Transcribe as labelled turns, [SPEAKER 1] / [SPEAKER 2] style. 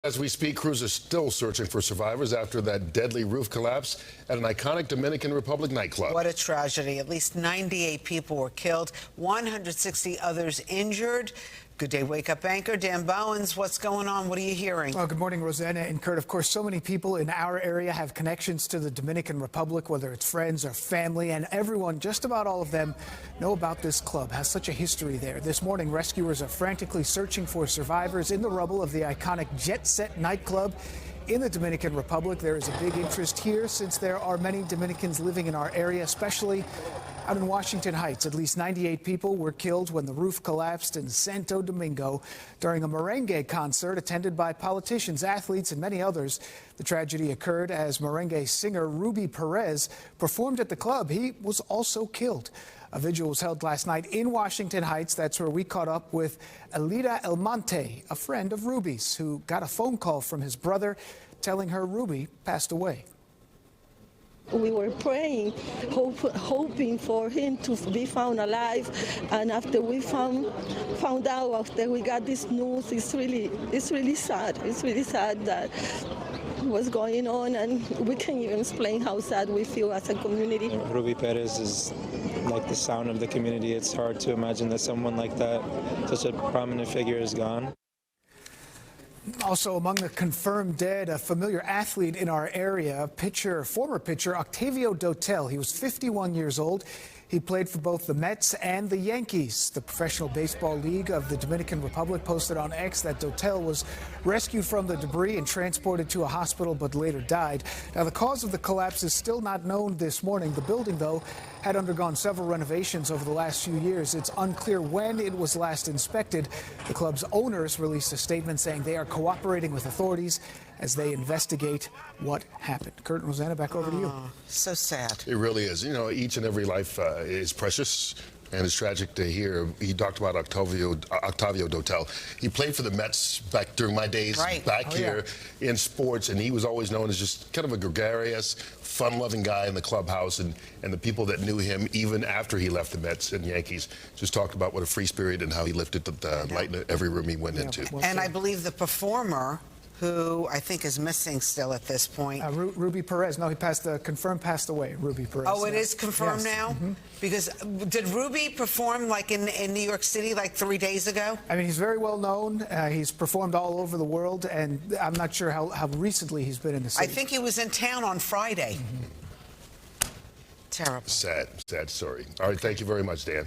[SPEAKER 1] As we speak, crews are still searching for survivors after that deadly roof collapse at an iconic Dominican Republic nightclub.
[SPEAKER 2] What a tragedy. At least 98 people were killed, 160 others injured. Good Day Wake Up anchor Dan Bowens, what's going on? What are you hearing?
[SPEAKER 3] Well, good morning, Rosanna and Kurt. Of course, so many people in our area have connections to the Dominican Republic, whether it's friends or family, and everyone, just about all of them, know about this club, has such a history there. This morning, rescuers are frantically searching for survivors in the rubble of the iconic Jet Set nightclub in the Dominican Republic. There is a big interest here since there are many Dominicans living in our area, especially out in Washington Heights. At least 98 people were killed when the roof collapsed in Santo Domingo during a merengue concert attended by politicians, athletes, and many others. The tragedy occurred as merengue singer Ruby Perez performed at the club. He was also killed. A vigil was held last night in Washington Heights. That's where we caught up with Elida Elmonte, a friend of Ruby's, who got a phone call from his brother telling her Ruby passed away.
[SPEAKER 4] We were praying, hoping for him to be found alive, and after we found out, after we got this news, it's really sad. It's really sad that what's going on, and we can't even explain how sad we feel as a community.
[SPEAKER 5] Ruby Perez is like the sound of the community. It's hard to imagine that someone like that, such a prominent figure, is gone.
[SPEAKER 3] Also among the confirmed dead, a familiar athlete in our area, former pitcher Octavio Dotel. He was 51 years old. He played for both the Mets and the Yankees. The Professional Baseball League of the Dominican Republic posted on X that Dotel was rescued from the debris and transported to a hospital but later died. Now, the cause of the collapse is still not known this morning. The building, though, had undergone several renovations over the last few years. It's unclear when it was last inspected. The club's owners released a statement saying they are cooperating with authorities as they investigate what happened. Kurt and Rosanna, back over to you.
[SPEAKER 2] So sad.
[SPEAKER 1] It really is. You know, each and every life is precious, and it's tragic to hear. He talked about Octavio Dotel. He played for the Mets back during my days back here in sports, and he was always known as just kind of a gregarious, fun-loving guy in the clubhouse, and the people that knew him even after he left the Mets and Yankees just talked about what a free spirit and how he lifted the light in every room he went into.
[SPEAKER 2] And I believe the performer, who I think is missing still at this point.
[SPEAKER 3] Ruby Perez. No, he confirmed passed away, Ruby Perez.
[SPEAKER 2] Oh, it is confirmed now? Mm-hmm. Because did Ruby perform like in New York City like 3 days ago?
[SPEAKER 3] I mean, he's very well known. He's performed all over the world, and I'm not sure how recently he's been in the city.
[SPEAKER 2] I think he was in town on Friday. Mm-hmm. Terrible.
[SPEAKER 1] Sad story. All right, thank you very much, Dan.